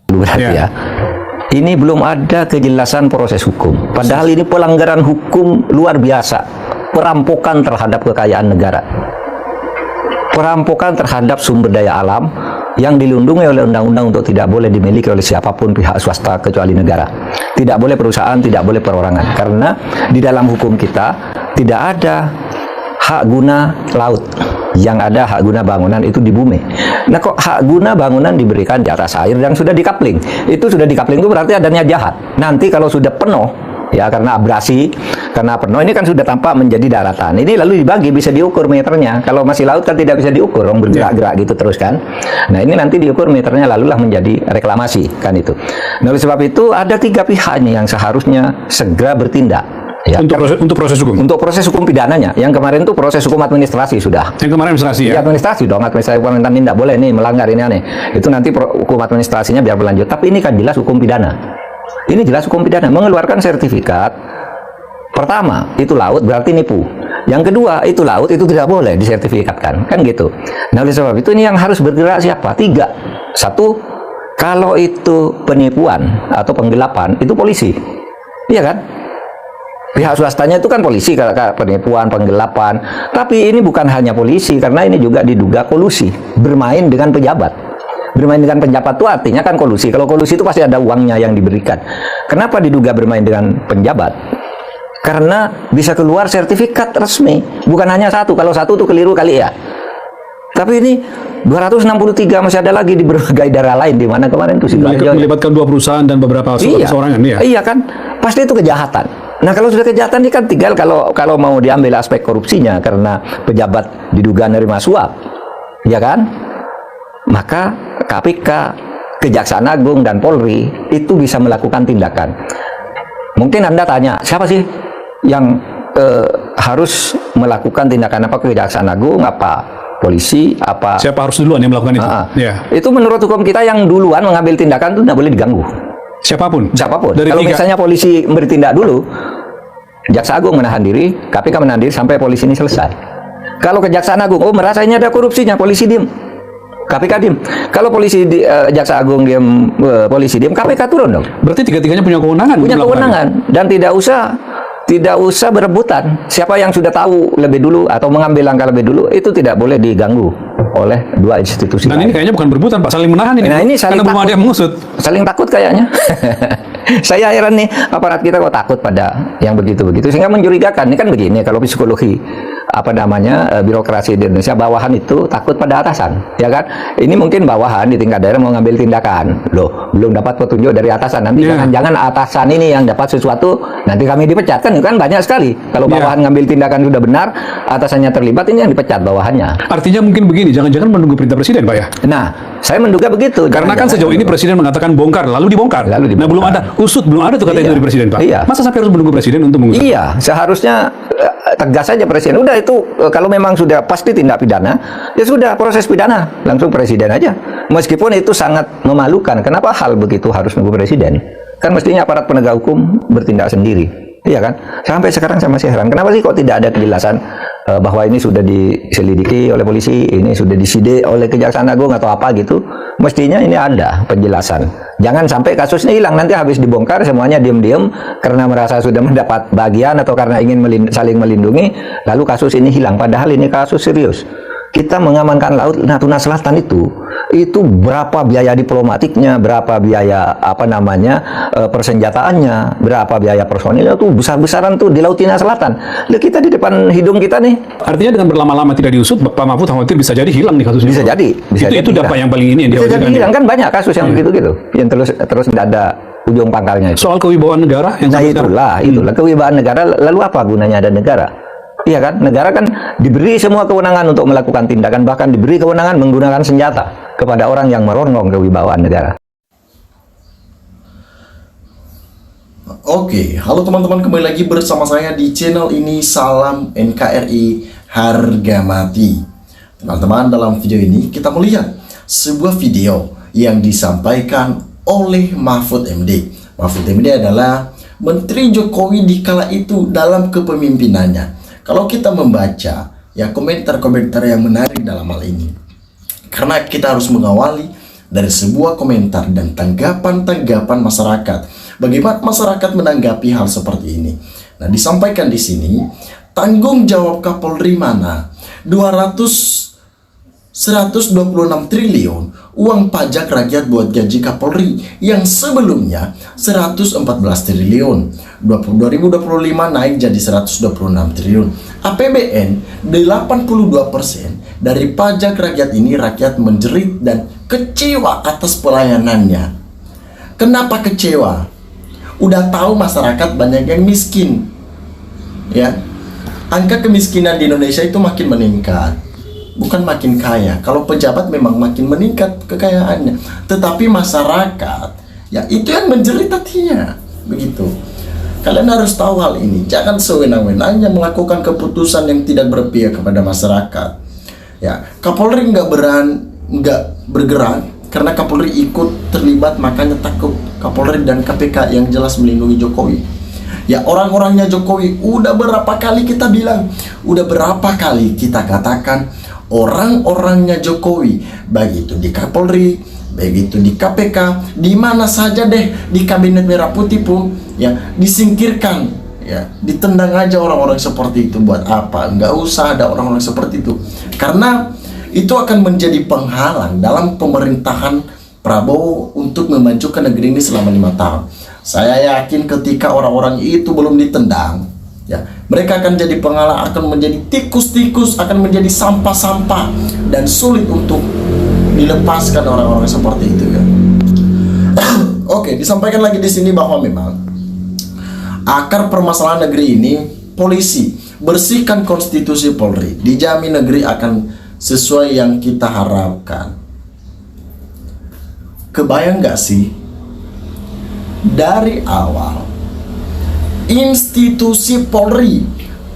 berarti ya. Ini belum ada kejelasan proses hukum. Padahal ini pelanggaran hukum luar biasa. Perampokan terhadap kekayaan negara. Perampokan terhadap sumber daya alam yang dilindungi oleh undang-undang untuk tidak boleh dimiliki oleh siapapun pihak swasta kecuali negara. Tidak boleh perusahaan, tidak boleh perorangan. Karena di dalam hukum kita tidak ada hak guna laut. Yang ada hak guna bangunan itu di bumi. Nah, kok hak guna bangunan diberikan di atas air yang sudah dikapling? Itu sudah dikapling itu berarti adanya jahat. Nanti kalau sudah penuh, ya karena abrasi, karena penuh, ini kan sudah tampak menjadi daratan. Ini lalu dibagi, bisa diukur meternya. Kalau masih laut kan tidak bisa diukur, bergerak-gerak gitu terus kan. Nah, ini nanti diukur meternya, lalulah menjadi reklamasi kan itu. Nah, oleh sebab itu ada 3 pihak ini yang seharusnya segera bertindak. Ya, untuk proses hukum. Untuk proses hukum pidananya. Yang kemarin itu proses hukum administrasi sudah. Yang kemarin administrasi ya. Administrasi dong, administrasi pemerintahan ini tidak boleh nih melanggar ini aneh. Itu nanti hukum administrasinya biar berlanjut. Tapi ini kan jelas hukum pidana. Ini jelas hukum pidana. Mengeluarkan sertifikat. Pertama, itu laut berarti nipu. Yang kedua, itu laut itu tidak boleh disertifikatkan. Kan gitu. Nah, oleh sebab itu ini yang harus bergerak siapa? 3. 1, kalau itu penipuan atau penggelapan, itu polisi. Iya kan? Pihak swastanya itu kan polisi, penipuan, penggelapan. Tapi ini bukan hanya polisi, karena ini juga diduga kolusi, bermain dengan pejabat. Bermain dengan pejabat itu artinya kan kolusi. Kalau kolusi itu pasti ada uangnya yang diberikan. Kenapa diduga bermain dengan penjabat? Karena bisa keluar sertifikat resmi. Bukan hanya 1, kalau 1 itu keliru kali ya. Tapi ini 263 masih ada lagi di berbagai daerah lain, di mana kemarin itu melibatkan 2 perusahaan dan beberapa seorangan ya. Iya kan, pasti itu kejahatan. Nah, kalau sudah kejahatan ini kan tinggal kalau mau diambil aspek korupsinya karena pejabat diduga nerima suap, ya kan? Maka KPK, Kejaksaan Agung dan Polri itu bisa melakukan tindakan. Mungkin Anda tanya, siapa sih yang harus melakukan tindakan? Apa Kejaksaan Agung, apa polisi, apa? Siapa harus duluan yang melakukan itu? Itu menurut hukum kita yang duluan mengambil tindakan itu tidak boleh diganggu. Siapapun. Kalau misalnya polisi bertindak dulu, Jaksa Agung menahan diri, KPK menahan diri sampai polisi ini selesai. Kalau Kejaksaan Agung, merasa ini ada korupsinya, polisi diem, KPK diem. Kalau polisi Jaksa Agung diem, polisi diem, KPK turun dong. Berarti 3-tiganya punya kewenangan. Punya kewenangan dan tidak usah berebutan. Siapa yang sudah tahu lebih dulu atau mengambil langkah lebih dulu itu tidak boleh diganggu oleh 2 institusi. Dan ini kayaknya bukan berebutan, Pak, saling menahan ini. Nah, ini saling karena belum ada yang mengusut. Saling takut kayaknya. Saya heran nih, aparat kita kok takut pada yang begitu-begitu sehingga mencurigakan. Ini kan begini, kalau psikologi birokrasi di Indonesia, bawahan itu takut pada atasan, ya kan? Ini mungkin bawahan di tingkat daerah mau ngambil tindakan. Loh, belum dapat petunjuk dari atasan. Nanti jangan-jangan atasan ini yang dapat sesuatu, nanti kami dipecat kan banyak sekali. Kalau bawahan ngambil tindakan sudah benar, atasannya terlibat, ini yang dipecat bawahannya. Artinya mungkin begini, jangan-jangan menunggu perintah presiden, Pak ya? Nah, saya menduga begitu. Karena kan sejauh ini presiden mengatakan bongkar, lalu dibongkar. Nah, belum ada usut, belum ada tuh kata itu dari presiden, Pak. Iya. Masa sampai harus menunggu presiden untuk mengusut? Iya, seharusnya tegas saja presiden. Udah itu kalau memang sudah pasti tindak pidana, ya sudah proses pidana langsung presiden aja. Meskipun itu sangat memalukan. Kenapa hal begitu harus nunggu presiden? Kan mestinya aparat penegak hukum bertindak sendiri. Iya kan? Sampai sekarang saya masih heran. Kenapa sih kok tidak ada kejelasan bahwa ini sudah diselidiki oleh polisi, ini sudah disidik oleh Kejaksaan Agung atau apa gitu? Mestinya ini ada penjelasan. Jangan sampai kasusnya hilang, nanti habis dibongkar semuanya diem-diem karena merasa sudah mendapat bagian atau karena ingin saling melindungi, lalu kasus ini hilang. Padahal ini kasus serius. Kita mengamankan laut Natuna Selatan itu berapa biaya diplomatiknya, berapa biaya persenjataannya, berapa biaya personilnya tuh besar-besaran tuh di Laut Cina Selatan. Lihat kita di depan hidung kita nih. Artinya dengan berlama-lama tidak diusut, Pak Mahfud khawatir bisa jadi hilang nih kasusnya. Bisa jadi. Itu dampak yang paling ini yang bisa jadi hilang. Kan banyak kasus yang begitu-gitu, yang terus tidak ada ujung pangkalnya. Soal kewibawaan negara yang itulah kewibawaan negara. Lalu apa gunanya ada negara? Iya kan, negara kan diberi semua kewenangan untuk melakukan tindakan, bahkan diberi kewenangan menggunakan senjata kepada orang yang merongong kewibawaan negara. Oke, halo teman-teman, kembali lagi bersama saya di channel ini. Salam NKRI harga mati. Teman-teman, dalam video ini kita melihat sebuah video yang disampaikan oleh Mahfud MD. Mahfud MD adalah Menteri Jokowi di kala itu dalam kepemimpinannya. Kalau kita membaca ya komentar-komentar yang menarik dalam hal ini, karena kita harus mengawali dari sebuah komentar dan tanggapan-tanggapan masyarakat. Bagaimana masyarakat menanggapi hal seperti ini? Nah, disampaikan di sini, tanggung jawab Kapolri mana? 126 triliun uang pajak rakyat buat gaji Kapolri yang sebelumnya 114 triliun. 2025 naik jadi 126 triliun. APBN 82% dari pajak rakyat ini rakyat menjerit dan kecewa atas pelayanannya. Kenapa kecewa? Udah tahu masyarakat banyak yang miskin. Ya. Angka kemiskinan di Indonesia itu makin meningkat. Bukan makin kaya. Kalau pejabat memang makin meningkat kekayaannya, tetapi masyarakat, ya itu yang menjerit hatinya. Begitu. Kalian harus tahu hal ini. Jangan sewenang-wenangnya melakukan keputusan yang tidak berpihak kepada masyarakat. Ya, Kapolri nggak bergerak karena Kapolri ikut terlibat, makanya takut. Kapolri dan KPK yang jelas melindungi Jokowi. Ya, orang-orangnya Jokowi udah berapa kali kita bilang, udah berapa kali kita katakan, orang-orangnya Jokowi, baik itu di Kapolri, baik itu di KPK, di mana saja deh, di kabinet merah putih pun, ya disingkirkan, ya ditendang aja orang-orang seperti itu. Buat apa? Nggak usah ada orang-orang seperti itu, karena itu akan menjadi penghalang dalam pemerintahan Prabowo untuk memajukan negeri ini selama 5 tahun. Saya yakin ketika orang-orang itu belum ditendang, ya, mereka akan jadi penghalang, akan menjadi tikus-tikus, akan menjadi sampah-sampah, dan sulit untuk dilepaskan orang-orang seperti itu, ya. Oke, disampaikan lagi di sini bahwa memang akar permasalahan negeri ini polisi. Bersihkan konstitusi Polri, dijamin negeri akan sesuai yang kita harapkan. Kebayang gak sih dari awal institusi Polri,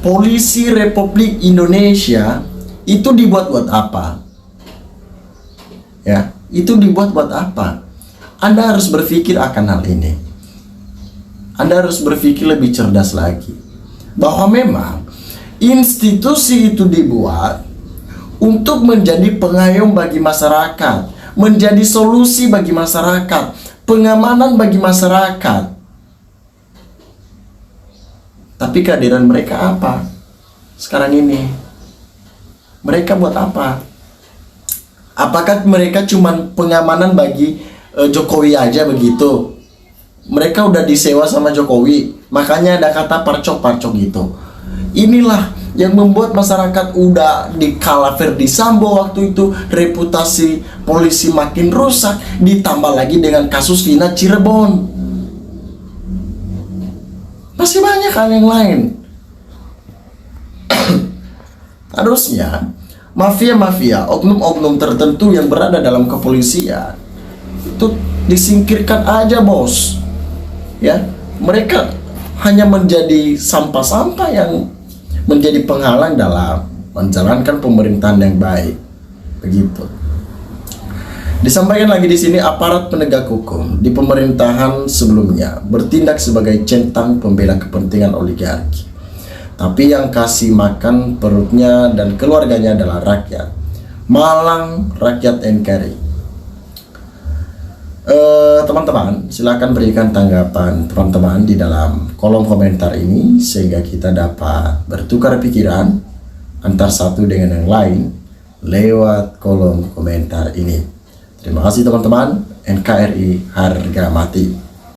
Polisi Republik Indonesia itu dibuat buat apa? Ya, itu dibuat buat apa? Anda harus berpikir akan hal ini. Anda harus berpikir lebih cerdas lagi, bahwa memang institusi itu dibuat untuk menjadi pengayom bagi masyarakat, menjadi solusi bagi masyarakat, pengamanan bagi masyarakat. Tapi kehadiran mereka apa? Sekarang ini mereka buat apa? Apakah mereka cuma pengamanan bagi Jokowi aja begitu? Mereka udah disewa sama Jokowi, makanya ada kata parcok-parcok gitu. Inilah yang membuat masyarakat udah dikala Verdi Sambo waktu itu, reputasi polisi makin rusak, ditambah lagi dengan kasus Vina Cirebon. Masih banyak hal yang lain. Harusnya mafia-mafia, oknum-oknum tertentu yang berada dalam kepolisian itu disingkirkan aja, bos. Ya, mereka hanya menjadi sampah-sampah yang menjadi penghalang dalam menjalankan pemerintahan yang baik. Begitu. Disampaikan lagi di sini, aparat penegak hukum di pemerintahan sebelumnya bertindak sebagai centang pembela kepentingan oligarki. Tapi yang kasih makan perutnya dan keluarganya adalah rakyat. Malang rakyat NKRI. Teman-teman, silakan berikan tanggapan teman-teman di dalam kolom komentar ini, sehingga kita dapat bertukar pikiran antar satu dengan yang lain lewat kolom komentar ini. Terima kasih teman-teman. NKRI harga mati.